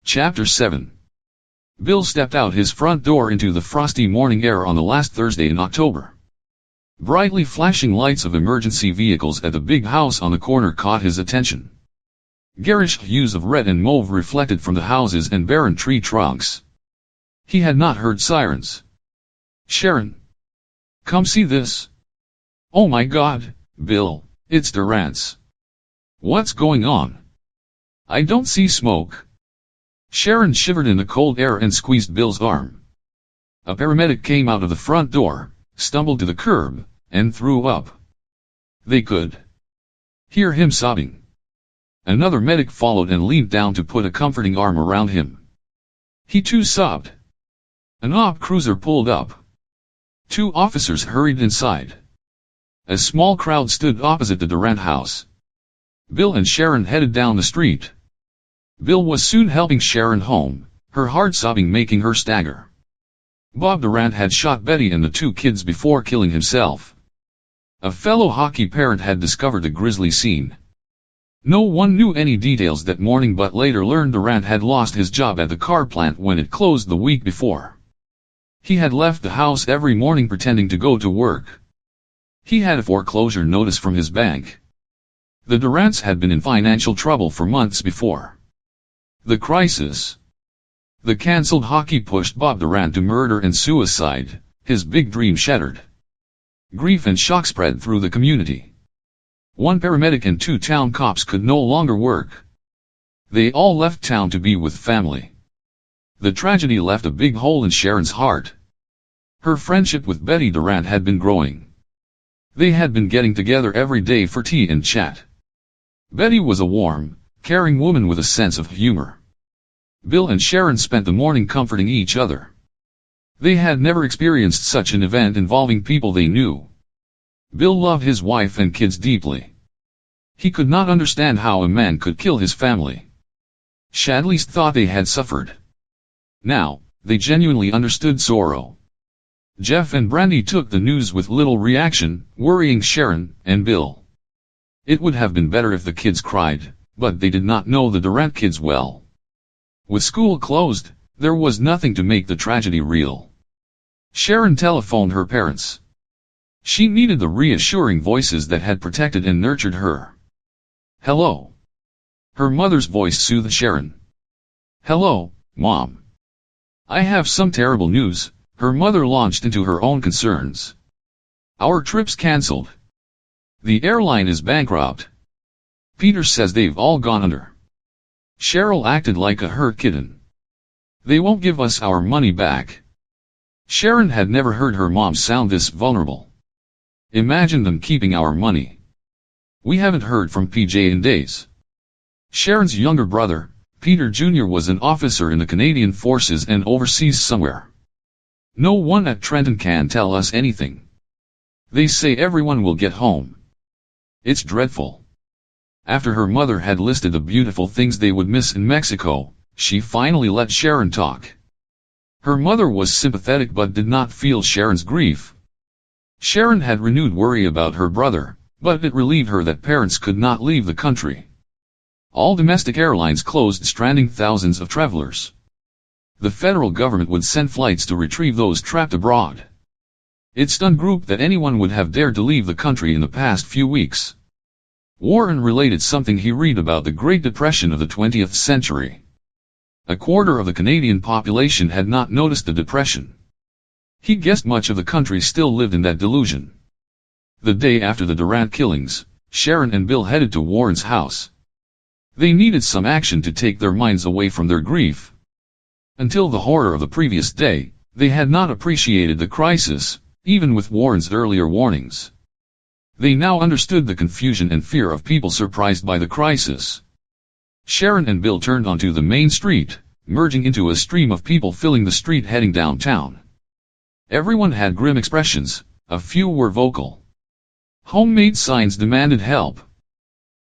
Chapter 7. Bill stepped out his front door into the frosty morning air on the last Thursday in October. Brightly flashing lights of emergency vehicles at the big house on the corner caught his attention. Garish hues of red and mauve reflected from the houses and barren tree trunks. He had not heard sirens. "Sharon! Come see this." "Oh my God, Bill, it's Durant's." "What's going on?" "I don't see smoke." Sharon shivered in the cold air and squeezed Bill's arm. A paramedic came out of the front door, stumbled to the curb, and threw up. They could hear him sobbing. Another medic followed and leaned down to put a comforting arm around him. He too sobbed. An op cruiser pulled up. 2 officers hurried inside. A small crowd stood opposite the Durant house. Bill and Sharon headed down the street. Bill was soon helping Sharon home, her heart sobbing making her stagger. Bob Durant had shot Betty and the 2 kids before killing himself. A fellow hockey parent had discovered the grisly scene. No one knew any details that morning but later learned Durant had lost his job at the car plant when it closed the week before. He had left the house every morning pretending to go to work. He had a foreclosure notice from his bank. The Durants had been in financial trouble for months before. The crisis. The cancelled hockey pushed Bob Durant to murder and suicide, his big dream shattered. Grief and shock spread through the community. 1 paramedic and 2 town cops could no longer work. They all left town to be with family. The tragedy left a big hole in Sharon's heart. Her friendship with Betty Durant had been growing. They had been getting together every day for tea and chat. Betty was a warm, caring woman with a sense of humor. Bill and Sharon spent the morning comforting each other. They had never experienced such an event involving people they knew. Bill loved his wife and kids deeply. He could not understand how a man could kill his family. Shadleys thought they had suffered. Now, they genuinely understood sorrow. Jeff and Brandy took the news with little reaction, worrying Sharon and Bill. It would have been better if the kids cried, but they did not know the Durant kids well. With school closed, there was nothing to make the tragedy real. Sharon telephoned her parents. She needed the reassuring voices that had protected and nurtured her. "Hello." Her mother's voice soothed Sharon. "Hello, Mom. I have some terrible news." Her mother launched into her own concerns. "Our trip's cancelled. The airline is bankrupt. Peter says they've all gone under." Cheryl acted like a hurt kitten. "They won't give us our money back." Sharon had never heard her mom sound this vulnerable. "Imagine them keeping our money. We haven't heard from PJ in days." Sharon's younger brother, Peter Jr., was an officer in the Canadian Forces and overseas somewhere. "No one at Trenton can tell us anything. They say everyone will get home. It's dreadful." After her mother had listed the beautiful things they would miss in Mexico, she finally let Sharon talk. Her mother was sympathetic but did not feel Sharon's grief. Sharon had renewed worry about her brother, but it relieved her that parents could not leave the country. All domestic airlines closed, stranding thousands of travelers. The federal government would send flights to retrieve those trapped abroad. It stunned Group that anyone would have dared to leave the country in the past few weeks. Warren related something he read about the Great Depression of the 20th century. A quarter of the Canadian population had not noticed the depression. He guessed much of the country still lived in that delusion. The day after the Durant killings, Sharon and Bill headed to Warren's house. They needed some action to take their minds away from their grief. Until the horror of the previous day, they had not appreciated the crisis, even with Warren's earlier warnings. They now understood the confusion and fear of people surprised by the crisis. Sharon and Bill turned onto the main street, merging into a stream of people filling the street heading downtown. Everyone had grim expressions, a few were vocal. Homemade signs demanded help.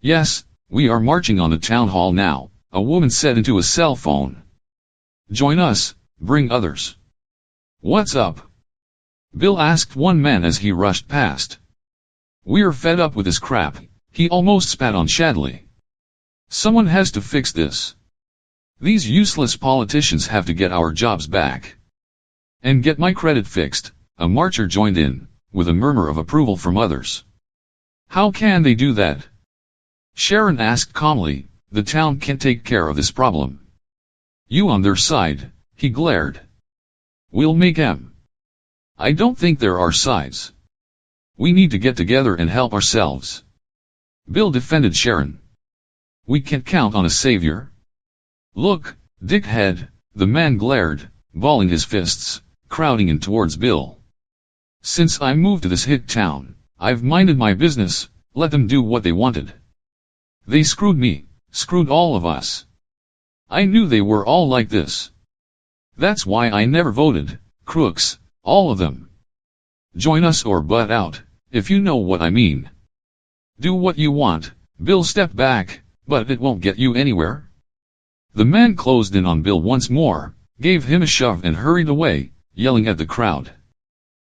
"Yes, we are marching on the town hall now," a woman said into a cell phone. "Join us, bring others." "What's up?" Bill asked one man as he rushed past. "We're fed up with this crap," he almost spat on Shadley. "Someone has to fix this." These useless politicians have to get our jobs back. And get my credit fixed, a marcher joined in, with a murmur of approval from others. How can they do that? Sharon asked calmly, the town can take care of this problem. You on their side, he glared. We'll make them. I don't think there are sides. We need to get together and help ourselves. Bill defended Sharon. We can't count on a savior. Look, dickhead, the man glared, balling his fists, crowding in towards Bill. Since I moved to this hick town, I've minded my business, let them do what they wanted. They screwed me, screwed all of us. I knew they were all like this. That's why I never voted, crooks, all of them. Join us or butt out, if you know what I mean. Do what you want, Bill stepped back, but it won't get you anywhere. The man closed in on Bill once more, gave him a shove and hurried away, yelling at the crowd.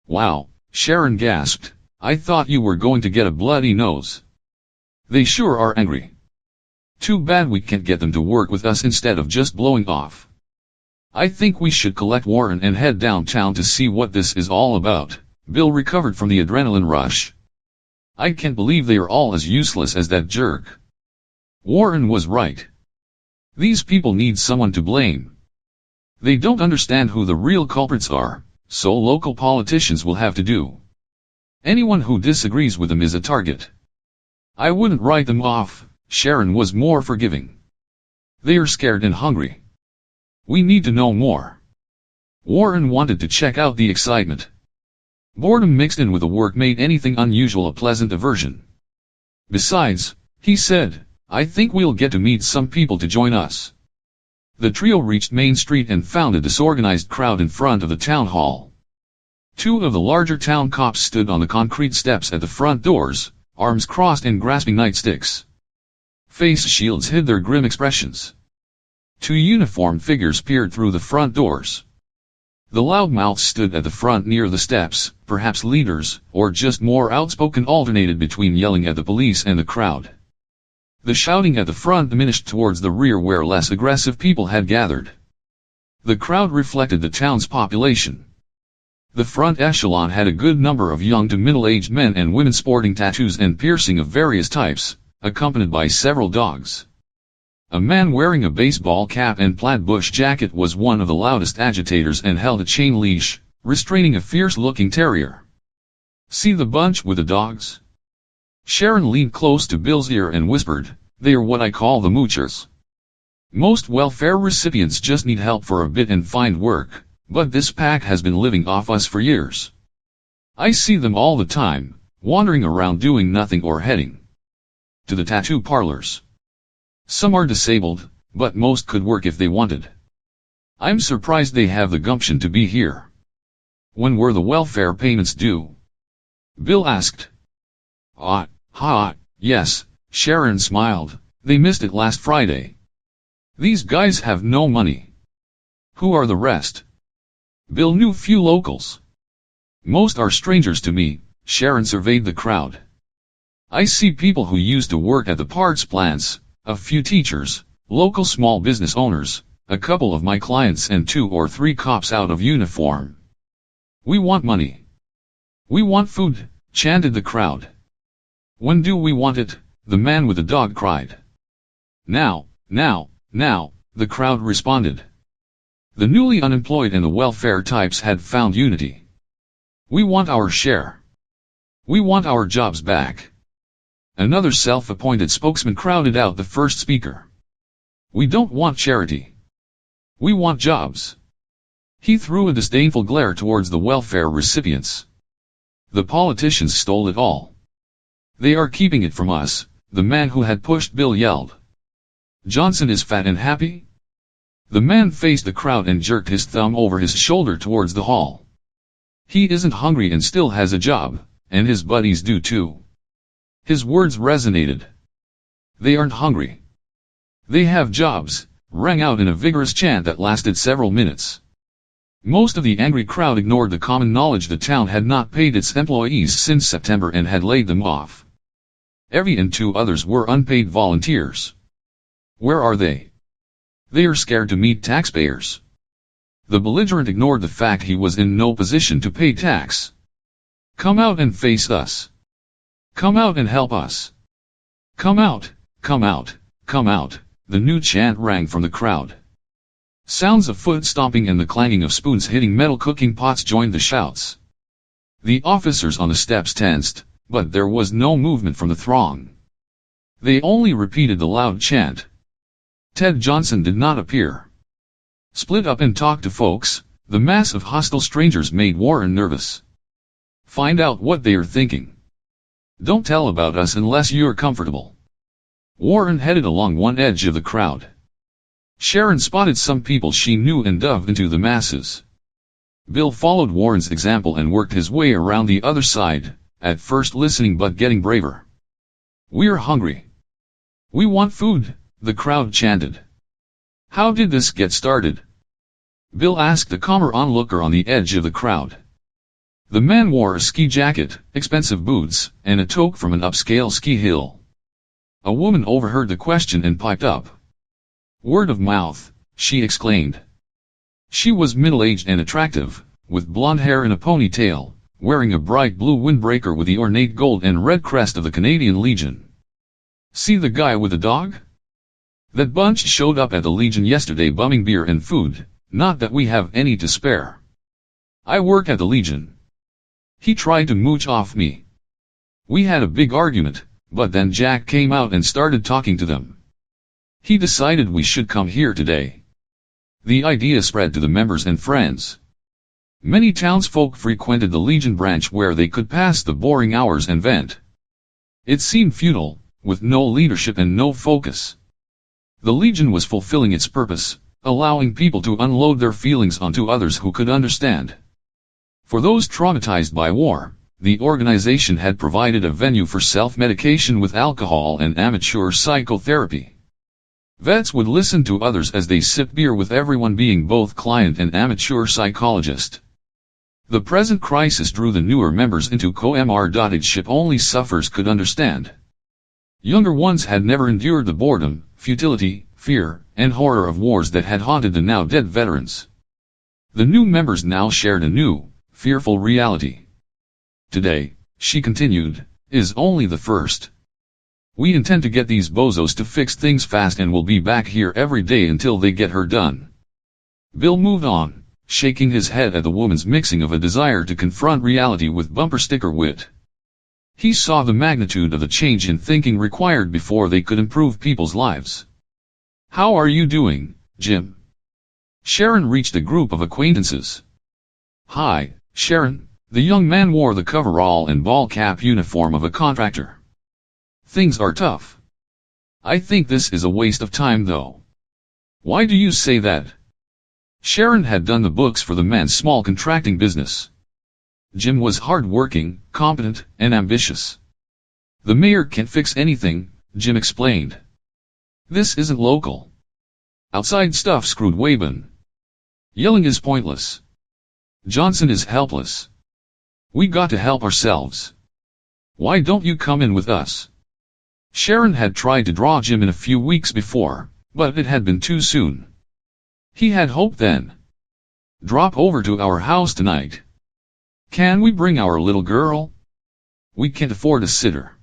Wow, Sharon gasped, I thought you were going to get a bloody nose. They sure are angry. Too bad we can't get them to work with us instead of just blowing off. I think we should collect Warren and head downtown to see what this is all about. Bill recovered from the adrenaline rush. I can't believe they are all as useless as that jerk. Warren was right. These people need someone to blame. They don't understand who the real culprits are, so local politicians will have to do. Anyone who disagrees with them is a target. I wouldn't write them off, Sharon was more forgiving. They are scared and hungry. We need to know more. Warren wanted to check out the excitement. Boredom mixed in with the work made anything unusual a pleasant aversion. Besides, he said, I think we'll get to meet some people to join us. The trio reached Main Street and found a disorganized crowd in front of the town hall. Two of the larger town cops stood on the concrete steps at the front doors, arms crossed and grasping nightsticks. Face shields hid their grim expressions. Two uniformed figures peered through the front doors. The loudmouths stood at the front near the steps, perhaps leaders, or just more outspoken, alternated between yelling at the police and the crowd. The shouting at the front diminished towards the rear where less aggressive people had gathered. The crowd reflected the town's population. The front echelon had a good number of young to middle-aged men and women sporting tattoos and piercing of various types, accompanied by several dogs. A man wearing a baseball cap and plaid bush jacket was one of the loudest agitators and held a chain leash, restraining a fierce-looking terrier. See the bunch with the dogs? Sharon leaned close to Bill's ear and whispered, they are what I call the moochers. Most welfare recipients just need help for a bit and find work, but this pack has been living off us for years. I see them all the time, wandering around doing nothing or heading to the tattoo parlors. Some are disabled, but most could work if they wanted. I'm surprised they have the gumption to be here. When were the welfare payments due? Bill asked. Yes, Sharon smiled, they missed it last Friday. These guys have no money. Who are the rest? Bill knew few locals. Most are strangers to me, Sharon surveyed the crowd. I see people who used to work at the parts plants, a few teachers, local small business owners, a couple of my clients and 2 or 3 cops out of uniform. We want money. We want food, chanted the crowd. When do we want it? The man with the dog cried. Now, the crowd responded. The newly unemployed and the welfare types had found unity. We want our share. We want our jobs back. Another self-appointed spokesman crowded out the first speaker. We don't want charity. We want jobs. He threw a disdainful glare towards the welfare recipients. The politicians stole it all. They are keeping it from us, the man who had pushed Bill yelled. Johnson is fat and happy? The man faced the crowd and jerked his thumb over his shoulder towards the hall. He isn't hungry and still has a job, and his buddies do too. His words resonated. They aren't hungry. They have jobs, rang out in a vigorous chant that lasted several minutes. Most of the angry crowd ignored the common knowledge the town had not paid its employees since September and had laid them off. Evie and 2 others were unpaid volunteers. Where are they? They are scared to meet taxpayers. The belligerent ignored the fact he was in no position to pay tax. Come out and face us. Come out and help us. Come out, come out, come out, the new chant rang from the crowd. Sounds of foot stomping and the clanging of spoons hitting metal cooking pots joined the shouts. The officers on the steps tensed, but there was no movement from the throng. They only repeated the loud chant. Ted Johnson did not appear. Split up and talk to folks. The mass of hostile strangers made Warren nervous. Find out what they are thinking. Don't tell about us unless you're comfortable. Warren headed along one edge of the crowd. Sharon spotted some people she knew and dove into the masses. Bill followed Warren's example and worked his way around the other side, at first listening but getting braver. We're hungry. We want food, the crowd chanted. How did this get started? Bill asked a calmer onlooker on the edge of the crowd. The man wore a ski jacket, expensive boots, and a toque from an upscale ski hill. A woman overheard the question and piped up. Word of mouth, she exclaimed. She was middle-aged and attractive, with blonde hair in a ponytail, wearing a bright blue windbreaker with the ornate gold and red crest of the Canadian Legion. See the guy with the dog? That bunch showed up at the Legion yesterday bumming beer and food, not that we have any to spare. I work at the Legion. He tried to mooch off me. We had a big argument, but then Jack came out and started talking to them. He decided we should come here today. The idea spread to the members and friends. Many townsfolk frequented the Legion branch where they could pass the boring hours and vent. It seemed futile, with no leadership and no focus. The Legion was fulfilling its purpose, allowing people to unload their feelings onto others who could understand. For those traumatized by war, the organization had provided a venue for self-medication with alcohol and amateur psychotherapy. Vets would listen to others as they sipped beer with everyone being both client and amateur psychologist. The present crisis drew the newer members into co-MR-ship only sufferers could understand. Younger ones had never endured the boredom, futility, fear, and horror of wars that had haunted the now dead veterans. The new members now shared a new, fearful reality. Today, she continued, is only the first. We intend to get these bozos to fix things fast and we'll be back here every day until they get her done. Bill moved on, shaking his head at the woman's mixing of a desire to confront reality with bumper sticker wit. He saw the magnitude of the change in thinking required before they could improve people's lives. How are you doing, Jim? Sharon reached a group of acquaintances. Hi, Sharon. The young man wore the coverall and ball cap uniform of a contractor. Things are tough. I think this is a waste of time though. Why do you say that? Sharon had done the books for the man's small contracting business. Jim was hard-working, competent, and ambitious. The mayor can't fix anything, Jim explained. This isn't local. Outside stuff screwed Wabin. Yelling is pointless. Johnson is helpless. We got to help ourselves. Why don't you come in with us? Sharon had tried to draw Jim in a few weeks before, but it had been too soon. He had hoped then. Drop over to our house tonight. Can we bring our little girl? We can't afford a sitter.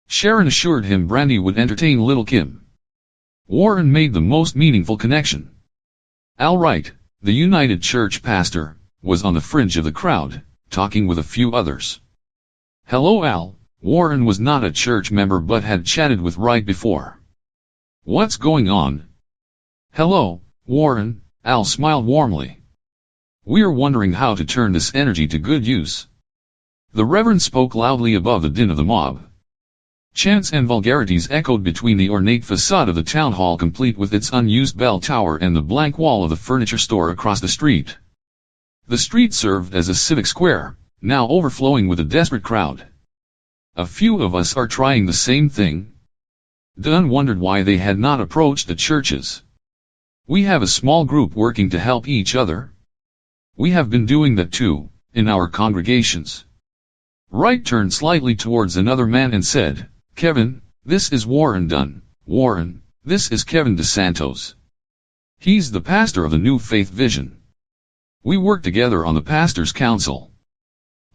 Sharon assured him Brandy would entertain little Kim. Warren made the most meaningful connection. Al Wright, the United Church pastor, was on the fringe of the crowd, talking with a few others. Hello Al. Warren was not a church member but had chatted with Wright before. What's going on? Hello, Warren, Al smiled warmly. We're wondering how to turn this energy to good use. The Reverend spoke loudly above the din of the mob. Chants and vulgarities echoed between the ornate facade of the town hall complete with its unused bell tower and the blank wall of the furniture store across the street. The street served as a civic square, now overflowing with a desperate crowd. A few of us are trying the same thing. Dunn wondered why they had not approached the churches. We have a small group working to help each other. We have been doing that too, in our congregations. Wright turned slightly towards another man and said, Kevin, this is Warren Dunn. Warren, this is Kevin DeSantos. He's the pastor of the New Faith Vision. We work together on the pastor's council.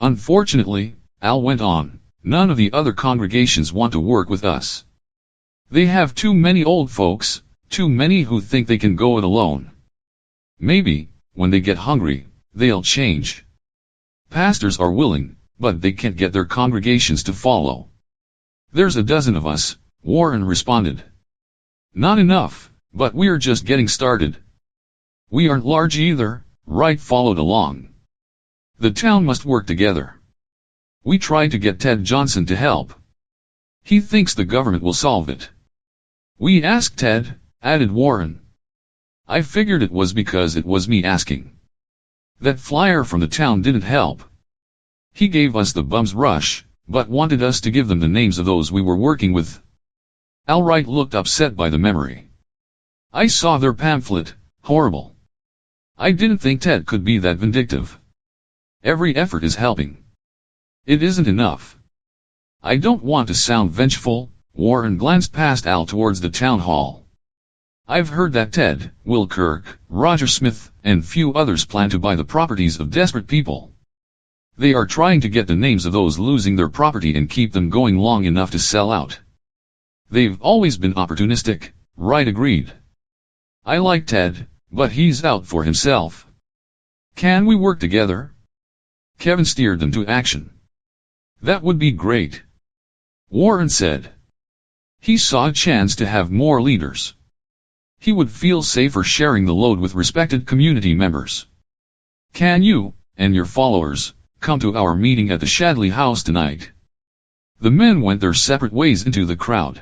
Unfortunately, Al went on, none of the other congregations want to work with us. They have too many old folks, too many who think they can go it alone. Maybe, when they get hungry, they'll change. Pastors are willing, but they can't get their congregations to follow. There's a dozen of us, Warren responded. Not enough, but we're just getting started. We aren't large either, Wright followed along. The town must work together. We tried to get Ted Johnson to help. He thinks the government will solve it. We asked Ted, added Warren. I figured it was because it was me asking. That flyer from the town didn't help. He gave us the bum's rush, but wanted us to give them the names of those we were working with. Al Wright looked upset by the memory. I saw their pamphlet, horrible. I didn't think Ted could be that vindictive. Every effort is helping. It isn't enough. I don't want to sound vengeful, Warren glanced past Al towards the town hall. I've heard that Ted, Will Kirk, Roger Smith, and few others plan to buy the properties of desperate people. They are trying to get the names of those losing their property and keep them going long enough to sell out. They've always been opportunistic, Wright agreed. I like Ted, but he's out for himself. Can we work together? Kevin steered them to action. That would be great. Warren said. He saw a chance to have more leaders. He would feel safer sharing the load with respected community members. Can you, and your followers, come to our meeting at the Shadley House tonight? The men went their separate ways into the crowd.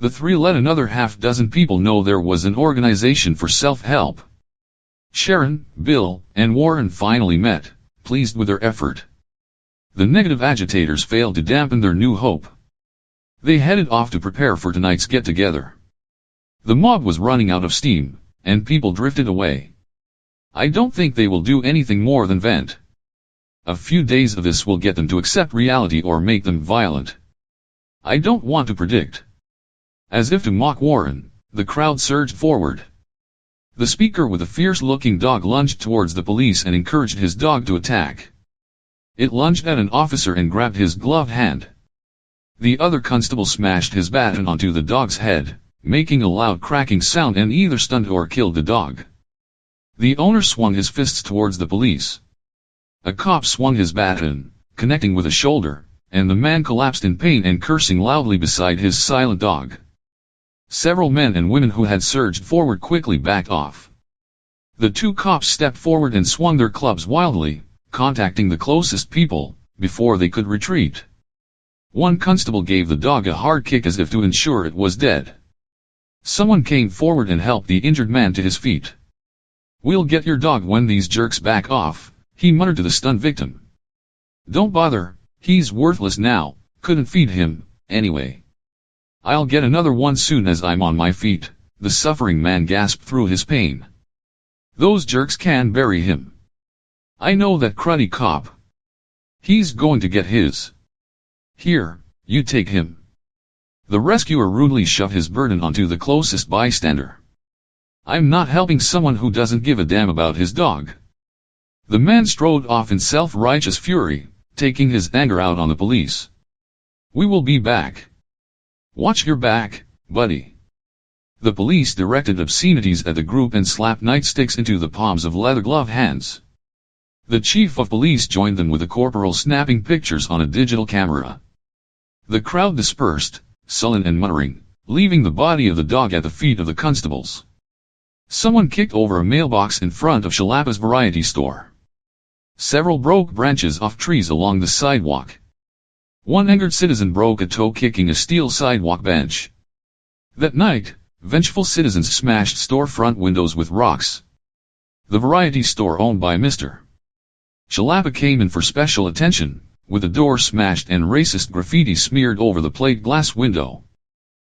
The three let another half-dozen people know there was an organization for self-help. Sharon, Bill, and Warren finally met, pleased with their effort. The negative agitators failed to dampen their new hope. They headed off to prepare for tonight's get-together. The mob was running out of steam, and people drifted away. I don't think they will do anything more than vent. A few days of this will get them to accept reality or make them violent. I don't want to predict. As if to mock Warren, the crowd surged forward. The speaker with a fierce-looking dog lunged towards the police and encouraged his dog to attack. It lunged at an officer and grabbed his gloved hand. The other constable smashed his baton onto the dog's head, making a loud cracking sound and either stunned or killed the dog. The owner swung his fists towards the police. A cop swung his baton, connecting with a shoulder, and the man collapsed in pain and cursing loudly beside his silent dog. Several men and women who had surged forward quickly backed off. The two cops stepped forward and swung their clubs wildly, contacting the closest people, before they could retreat. One constable gave the dog a hard kick as if to ensure it was dead. Someone came forward and helped the injured man to his feet. We'll get your dog when these jerks back off, he muttered to the stunned victim. Don't bother, he's worthless now, couldn't feed him, anyway. I'll get another one soon as I'm on my feet, the suffering man gasped through his pain. Those jerks can bury him. I know that cruddy cop. He's going to get his. Here, you take him. The rescuer rudely shoved his burden onto the closest bystander. I'm not helping someone who doesn't give a damn about his dog. The man strode off in self-righteous fury, taking his anger out on the police. We will be back. Watch your back, buddy. The police directed obscenities at the group and slapped nightsticks into the palms of leather-gloved hands. The chief of police joined them with a corporal snapping pictures on a digital camera. The crowd dispersed, sullen and muttering, leaving the body of the dog at the feet of the constables. Someone kicked over a mailbox in front of Shalapa's variety store. Several broke branches off trees along the sidewalk. One angered citizen broke a toe kicking a steel sidewalk bench. That night, vengeful citizens smashed storefront windows with rocks. The variety store owned by Mr. Shalapa came in for special attention, with the door smashed and racist graffiti smeared over the plate glass window.